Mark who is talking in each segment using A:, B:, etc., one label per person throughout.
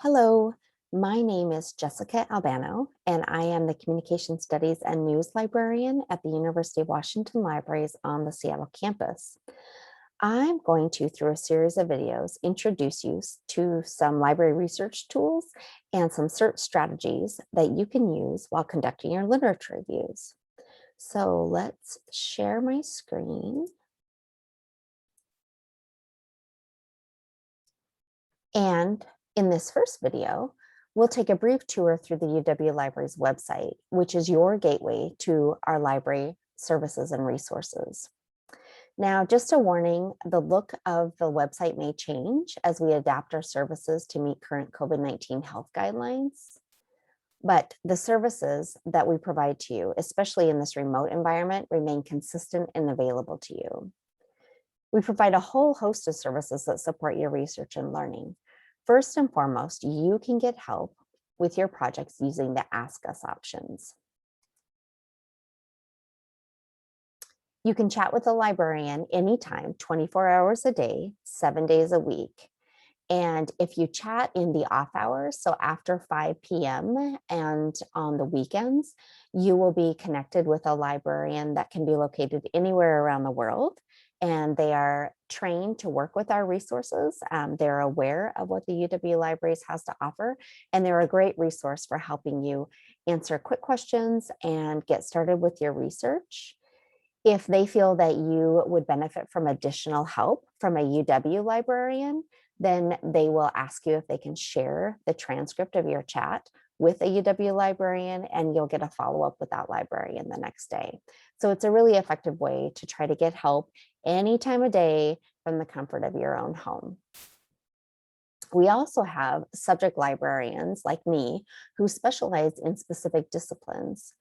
A: Hello, my name is Jessica Albano, and I am the Communication Studies and News Librarian at the University of Washington Libraries on the Seattle campus. I'm going to, through a series of videos, introduce you to some library research tools and some search strategies that you can use while conducting your literature reviews. So let's share my screen. And in this first video, we'll take a brief tour through the UW Library's website, which is your gateway to our library services and resources. Now, just a warning, the look of the website may change as we adapt our services to meet current COVID-19 health guidelines. But the services that we provide to you, especially in this remote environment, remain consistent and available to you. We provide a whole host of services that support your research and learning. First and foremost, you can get help with your projects using the Ask Us options. You can chat with a librarian anytime, 24 hours a day, 7 days a week. And if you chat in the off hours, so after 5 p.m. and on the weekends, you will be connected with a librarian that can be located anywhere around the world. And they are trained to work with our resources. They're aware of what the UW Libraries has to offer, and they're a great resource for helping you answer quick questions and get started with your research. If they feel that you would benefit from additional help from a UW librarian, then they will ask you if they can share the transcript of your chat with a UW librarian, and you'll get a follow-up with that librarian the next day. So it's a really effective way to try to get help any time of day from the comfort of your own home. We also have subject librarians like me who specialize in specific disciplines.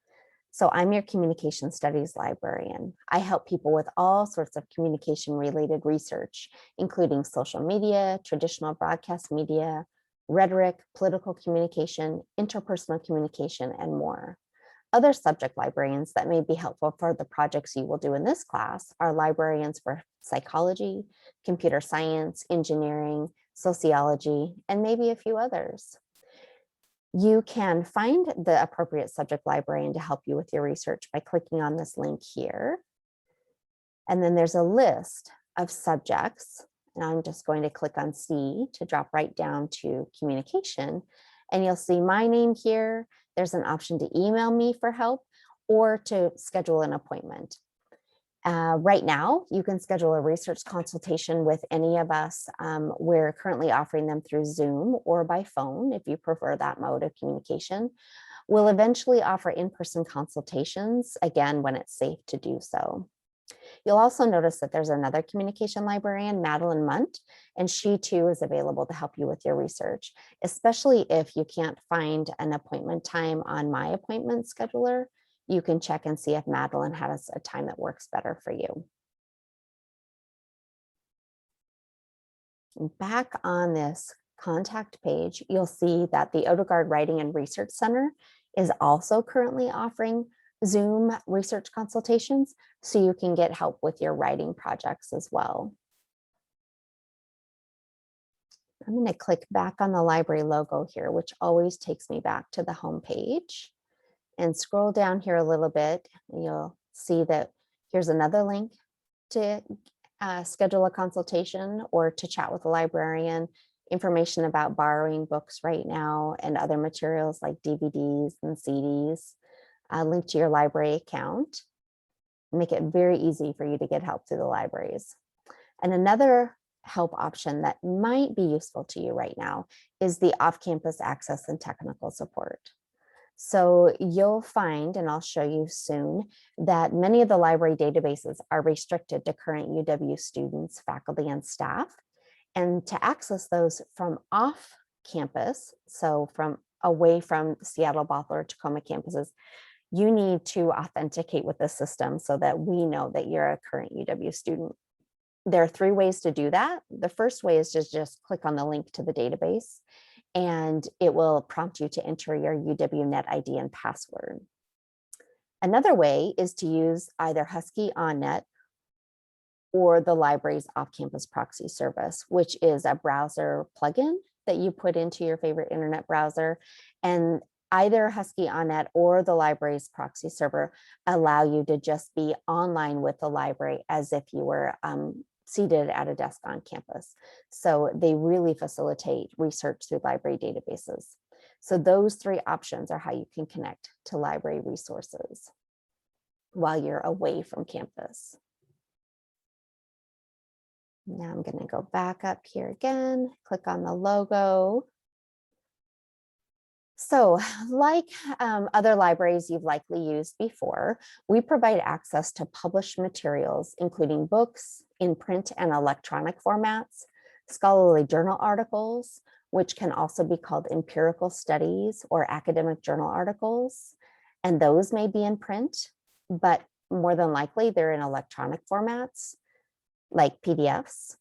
A: So I'm your communication studies librarian. I help people with all sorts of communication related research, including social media, traditional broadcast media, rhetoric, political communication, interpersonal communication, and more. Other subject librarians that may be helpful for the projects you will do in this class are librarians for psychology, computer science, engineering, sociology, and maybe a few others. You can find the appropriate subject librarian to help you with your research by clicking on this link here. And then there's a list of subjects, and I'm just going to click on C to drop right down to communication. And you'll see my name here. There's an option to email me for help or to schedule an appointment. Right now, you can schedule a research consultation with any of us. We're currently offering them through Zoom or by phone, if you prefer that mode of communication. We'll eventually offer in-person consultations, again, when it's safe to do so. You'll also notice that there's another communication librarian, Madeline Munt, and she too is available to help you with your research, especially if you can't find an appointment time on my appointment scheduler. You can check and see if Madeline has a time that works better for you. Back on this contact page, you'll see that the Odegaard Writing and Research Center is also currently offering Zoom research consultations, so you can get help with your writing projects as well. I'm going to click back on the library logo here, which always takes me back to the home page. And scroll down here a little bit, and you'll see that here's another link to schedule a consultation or to chat with a librarian, information about borrowing books right now and other materials like DVDs and CDs, a link to your library account. Make it very easy for you to get help through the libraries. And another help option that might be useful to you right now is the off-campus access and technical support. So you'll find, and I'll show you soon, that many of the library databases are restricted to current UW students, faculty, and staff. And to access those from off campus, so from away from Seattle, Bothell, Tacoma campuses, you need to authenticate with the system so that we know that you're a current UW student. There are 3 ways to do that. The first way is to just click on the link to the database, and it will prompt you to enter your UW Net ID and password. Another way is to use either Husky OnNet or the library's off-campus proxy service, which is a browser plugin that you put into your favorite internet browser, and either Husky OnNet or the library's proxy server allow you to just be online with the library as if you were seated at a desk on campus. So they really facilitate research through library databases. So those three options are how you can connect to library resources while you're away from campus. Now I'm going to go back up here again, click on the logo. So like other libraries you've likely used before, we provide access to published materials, including books in print and electronic formats, scholarly journal articles, which can also be called empirical studies or academic journal articles. And those may be in print, but more than likely they're in electronic formats like PDFs.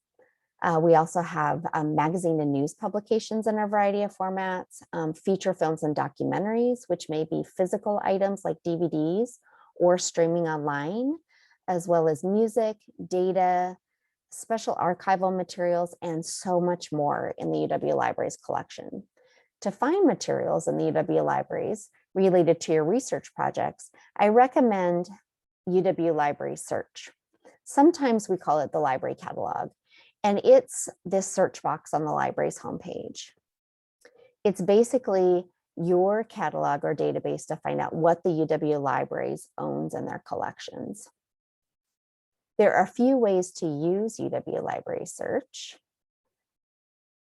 A: We also have magazine and news publications in a variety of formats, feature films and documentaries, which may be physical items like DVDs or streaming online, as well as music, data, special archival materials, and so much more in the UW Libraries collection. To find materials in the UW Libraries related to your research projects, I recommend UW Library Search. Sometimes we call it the library catalog, and it's this search box on the library's homepage. It's basically your catalog or database to find out what the UW Libraries owns in their collections. There are a few ways to use UW Library Search.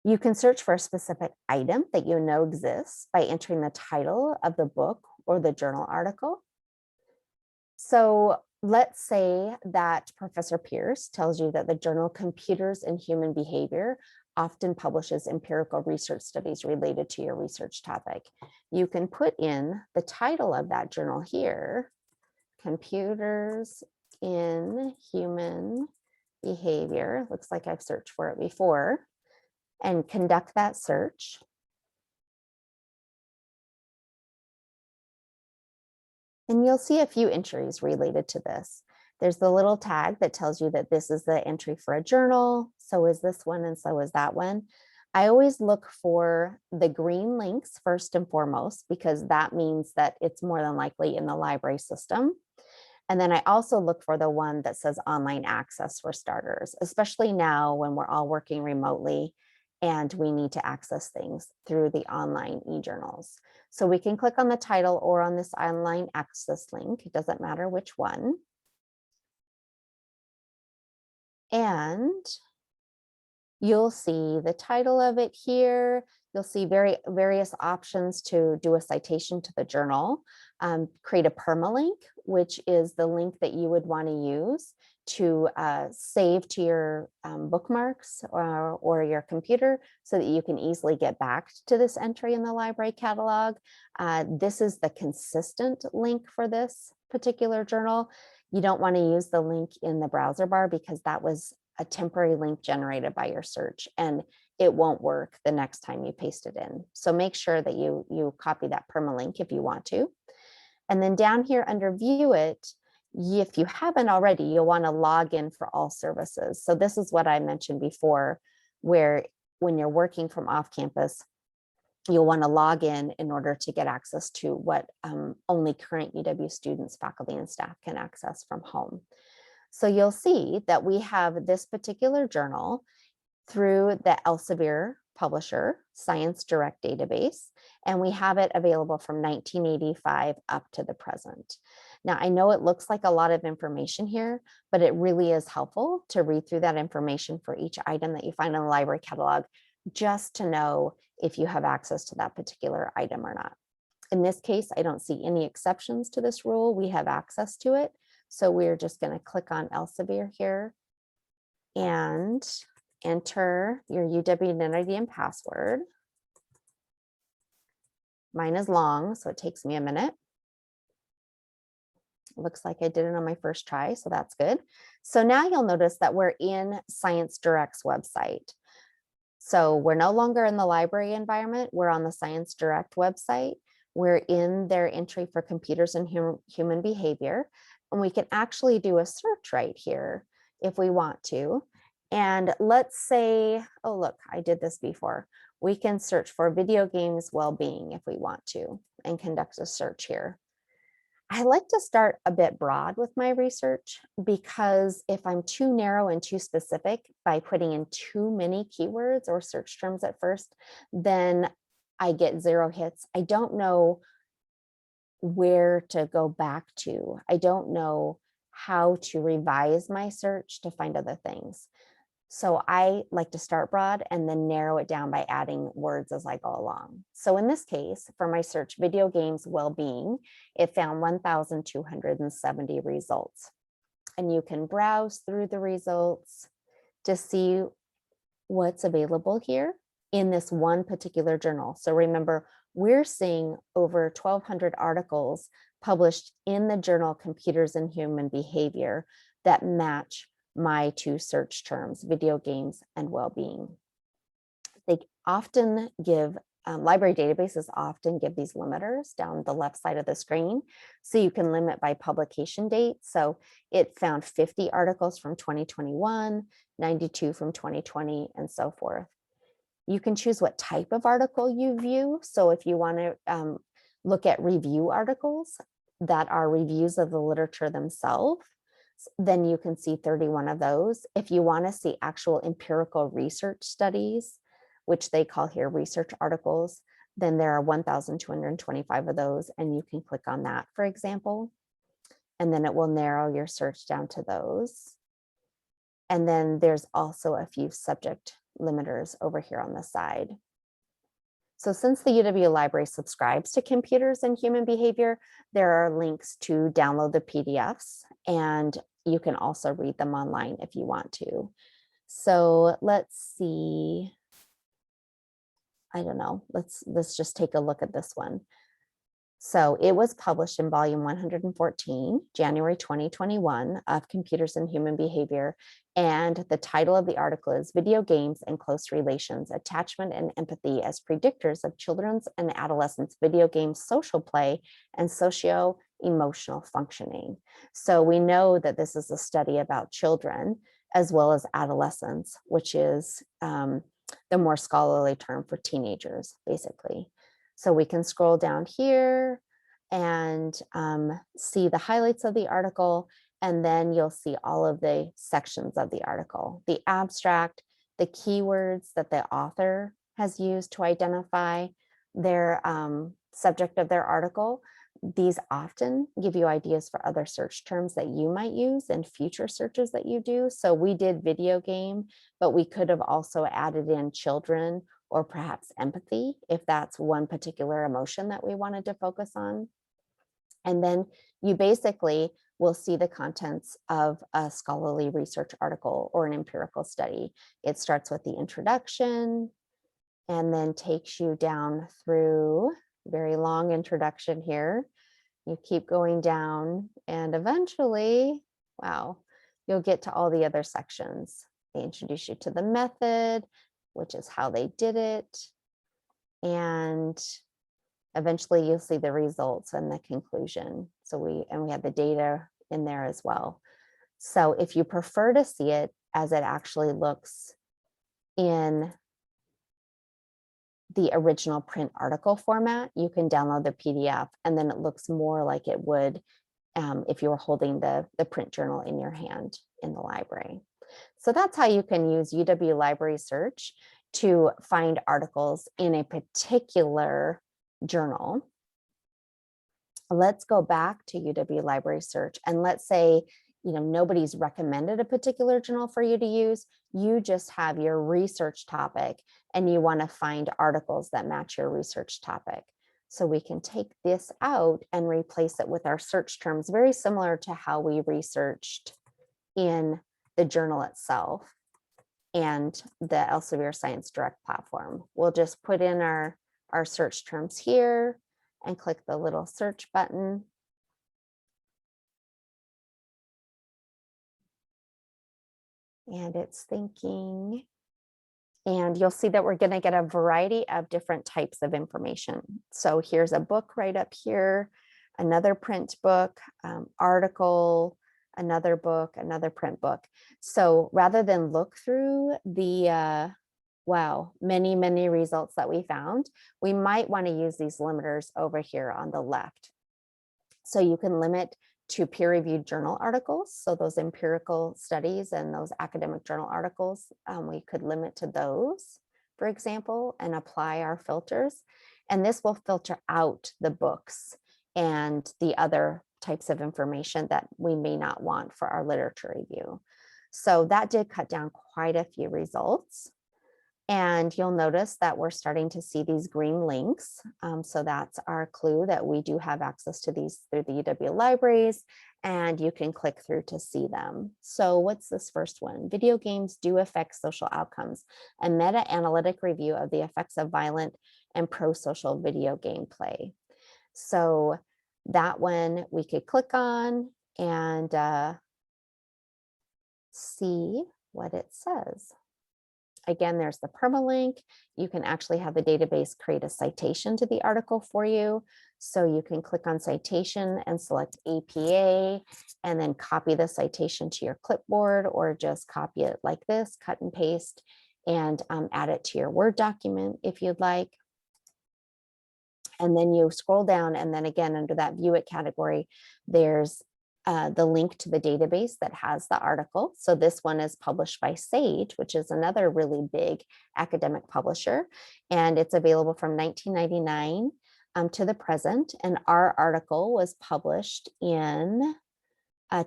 A: You can search for a specific item that you know exists by entering the title of the book or the journal article. So let's say that Professor Pierce tells you that the journal Computers and Human Behavior often publishes empirical research studies related to your research topic. You can put in the title of that journal here, Computers in Human Behavior. Looks like I've searched for it before, and conduct that search. And you'll see a few entries related to this. There's the little tag that tells you that this is the entry for a journal. So is this one, and so is that one. I always look for the green links first and foremost, because that means that it's more than likely in the library system. And then I also look for the one that says online access for starters, especially now when we're all working remotely and we need to access things through the online e-journals. So we can click on the title or on this online access link. It doesn't matter which one. And you'll see the title of it here. You'll see various options to do a citation to the journal, create a permalink, which is the link that you would want to use to save to your bookmarks or your computer so that you can easily get back to this entry in the library catalog. This is the consistent link for this particular journal. You don't want to use the link in the browser bar because that was a temporary link generated by your search, and it won't work the next time you paste it in. So make sure that you copy that permalink if you want to. And then down here under view it, if you haven't already, you'll want to log in for all services. So this is what I mentioned before, where when you're working from off campus, you'll want to log in order to get access to what only current UW students, faculty, and staff can access from home. So you'll see that we have this particular journal through the Elsevier publisher, Science Direct database, and we have it available from 1985 up to the present. Now, I know it looks like a lot of information here, but it really is helpful to read through that information for each item that you find in the library catalog, just to know if you have access to that particular item or not. In this case, I don't see any exceptions to this rule. We have access to it. So we're just going to click on Elsevier here and enter your UW identity and password. Mine is long, so it takes me a minute. Looks like I did it on my first try, so that's good. So now you'll notice that we're in Science Direct's website. So we're no longer in the library environment. We're on the Science Direct website. We're in their entry for computers and human behavior. And we can actually do a search right here if we want to. And let's say, oh, look, I did this before. we can search for video games well-being if we want to and conduct a search here. I like to start a bit broad with my research because if I'm too narrow and too specific by putting in too many keywords or search terms at first, then I get 0 hits. I don't know where to go back to. I don't know how to revise my search to find other things. So I like to start broad and then narrow it down by adding words as I go along. So in this case, for my search video games well-being, it found 1,270 results. And you can browse through the results to see what's available here in this one particular journal. So remember, we're seeing over 1,200 articles published in the journal Computers and Human Behavior that match my 2 search terms, video games and well-being. They often give, library databases often give these limiters down the left side of the screen. So you can limit by publication date. So it found 50 articles from 2021, 92 from 2020, and so forth. You can choose what type of article you view. So if you want to look at review articles that are reviews of the literature themselves, then you can see 31 of those. If you want to see actual empirical research studies, which they call here research articles, then there are 1,225 of those, and you can click on that, for example, and then it will narrow your search down to those. And then there's also a few subject limiters over here on the side. So since the UW Library subscribes to Computers and Human Behavior, there are links to download the PDFs, and you can also read them online if you want to. So let's see. I don't know. Let's just take a look at this one. So it was published in volume 114, January 2021 of Computers and Human Behavior. And the title of the article is Video Games and Close Relations, Attachment and Empathy as Predictors of Children's and Adolescents' Video Games Social Play and Socio-Emotional Functioning. So we know that this is a study about children as well as adolescents, which is the more scholarly term for teenagers, basically. So we can scroll down here and see the highlights of the article, and then you'll see all of the sections of the article, the abstract, the keywords that the author has used to identify their subject of their article. These often give you ideas for other search terms that you might use in future searches that you do. So we did video game, but we could have also added in children or perhaps empathy, if that's one particular emotion that we wanted to focus on. And then you basically will see the contents of a scholarly research article or an empirical study. It starts with the introduction and then takes you down through a very long introduction here. You keep going down and eventually, wow, you'll get to all the other sections. They introduce you to the method, which is how they did it. And eventually you'll see the results and the conclusion. So we have the data in there as well. So if you prefer to see it as it actually looks in the original print article format, you can download the PDF, and then it looks more like it would if you were holding the print journal in your hand in the library. So that's how you can use UW Library Search to find articles in a particular journal. Let's go back to UW Library Search, and let's say nobody's recommended a particular journal for you to use. You just have your research topic and you want to find articles that match your research topic. So we can take this out and replace it with our search terms, very similar to how we researched in the journal itself and the Elsevier Science Direct platform. We'll just put in our search terms here and click the little search button. And it's thinking, and you'll see that we're going to get a variety of different types of information. So here's a book right up here, another print book, article, another book, another print book. So rather than look through the Wow, many, many results that we found. We might want to use these limiters over here on the left. So you can limit to peer-reviewed journal articles. So those empirical studies and those academic journal articles, we could limit to those, for example, and apply our filters. And this will filter out the books and the other types of information that we may not want for our literature review. So that did cut down quite a few results. And you'll notice that we're starting to see these green links. So that's our clue that we do have access to these through the UW libraries, and you can click through to see them. So what's this first one? Video games do affect social outcomes, a meta-analytic review of the effects of violent and pro-social video game play. So that one we could click on and see what it says. Again, there's the permalink. You can actually have the database create a citation to the article for you. So you can click on citation and select APA and then copy the citation to your clipboard, or just copy it like this, cut and paste, and add it to your Word document if you'd like. And then you scroll down, and then again, under that view it category, there's the link to the database that has the article. So this one is published by Sage, which is another really big academic publisher, and it's available from 1999 to the present. And our article was published in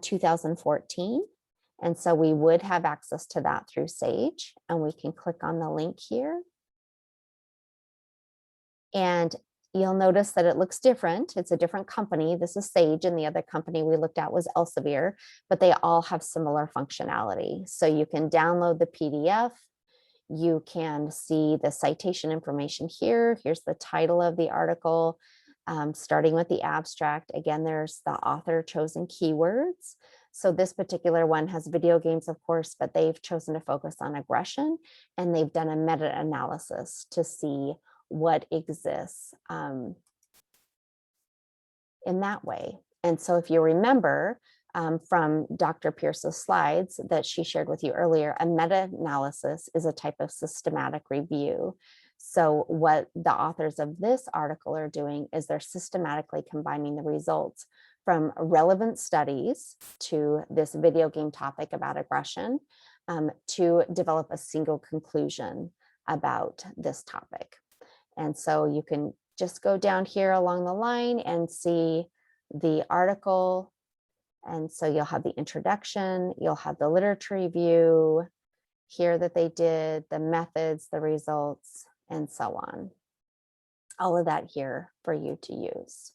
A: 2014. And so we would have access to that through Sage, and we can click on the link here. And you'll notice that it looks different. It's a different company. This is Sage, and the other company we looked at was Elsevier, but they all have similar functionality. So you can download the PDF. You can see the citation information here. Here's the title of the article, starting with the abstract. Again, there's the author chosen keywords. So this particular one has video games, of course, but they've chosen to focus on aggression, and they've done a meta-analysis to see what exists in that way. And so if you remember from Dr. Pierce's slides that she shared with you earlier, a meta-analysis is a type of systematic review. So what the authors of this article are doing is they're systematically combining the results from relevant studies to this video game topic about aggression to develop a single conclusion about this topic. And so you can just go down here along the line and see the article. And so you'll have the introduction, you'll have the literature review here that they did, the methods, the results, and so on. All of that here for you to use.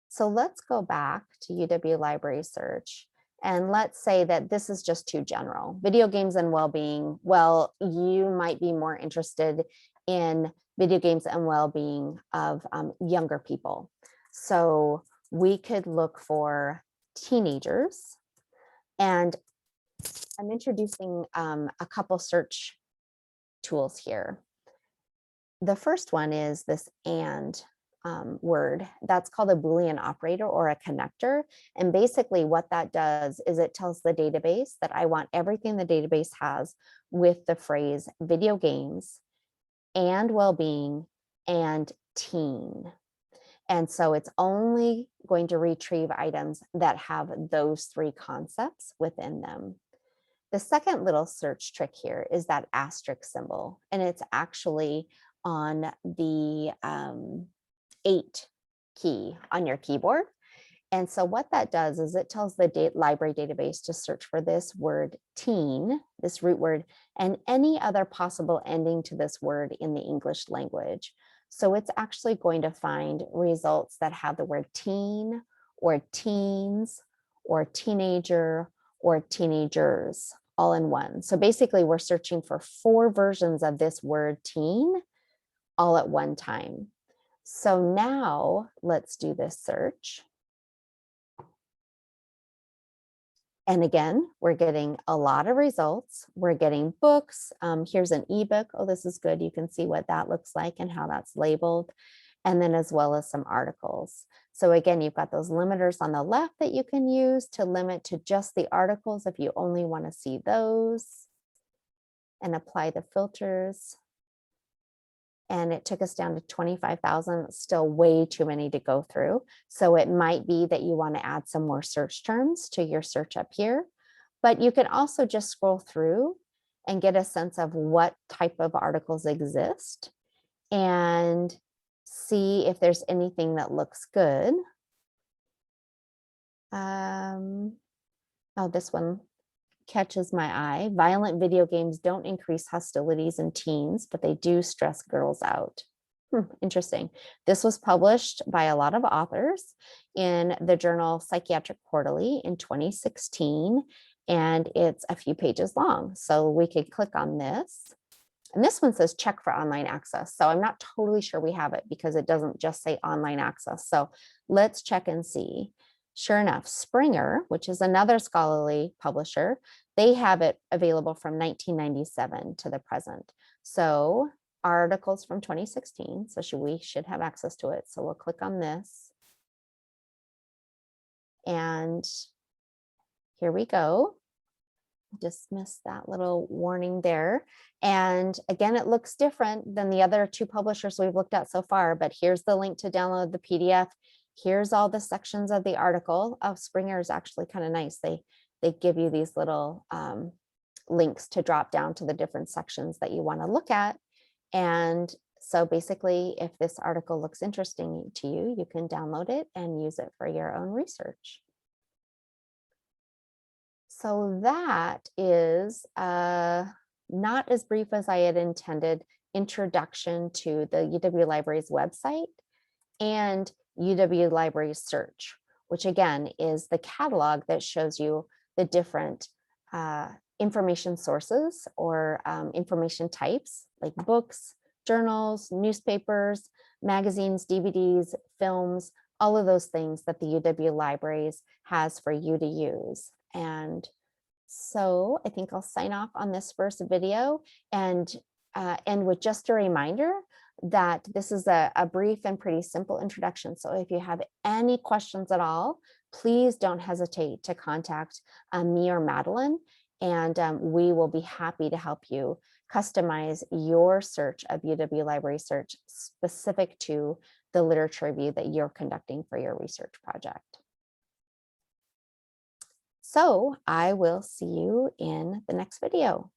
A: So let's go back to UW Library Search. And let's say that this is just too general. Video games and well-being. Well, you might be more interested in video games and well-being of younger people. So we could look for teenagers. And I'm introducing a couple search tools here. The first one is this AND word. That's called a Boolean operator or a connector. And basically what that does is it tells the database that I want everything the database has with the phrase video games and well-being and teen. And so it's only going to retrieve items that have those three concepts within them. The second little search trick here is that asterisk symbol, and it's actually on the 8 key on your keyboard. And so what that does is it tells the library database to search for this word teen, this root word, and any other possible ending to this word in the English language. So it's actually going to find results that have the word teen or teens or teenager or teenagers all in one. So basically we're searching for 4 versions of this word teen all at one time. So now let's do this search. And again, we're getting a lot of results. We're getting books. Here's an ebook. Oh, this is good. You can see what that looks like and how that's labeled. and then as well as some articles. So again, you've got those limiters on the left that you can use to limit to just the articles if you only want to see those, and apply the filters. And it took us down to 25,000, still way too many to go through. So it might be that you want to add some more search terms to your search up here, but you can also just scroll through and get a sense of what type of articles exist and see if there's anything that looks good. Oh, this one catches my eye. Violent video games don't increase hostilities in teens, but they do stress girls out. Interesting. This was published by a lot of authors in the journal Psychiatric Quarterly in 2016, and it's a few pages long. So we could click on this. And this one says check for online access. So I'm not totally sure we have it because it doesn't just say online access. So let's check and see. Sure enough, Springer, which is another scholarly publisher, they have it available from 1997 to the present. So articles from 2016. So we should have access to it. So we'll click on this. And here we go. Dismiss that little warning there. And again, it looks different than the other two publishers we've looked at so far, but here's the link to download the PDF. Here's all the sections of the article. Oh, Springer is actually kind of nice. They give you these little links to drop down to the different sections that you want to look at. And so basically, if this article looks interesting to you, you can download it and use it for your own research. So that is not as brief as I had intended introduction to the UW Libraries website and UW Libraries Search, which again is the catalog that shows you the different information sources or information types like books, journals, newspapers, magazines, DVDs, films, all of those things that the UW Libraries has for you to use. And so I think I'll sign off on this first video and end with just a reminder that this is a brief and pretty simple introduction. So if you have any questions at all, please don't hesitate to contact me or Madeline, and we will be happy to help you customize your search of UW Library Search specific to the literature review that you're conducting for your research project. So I will see you in the next video.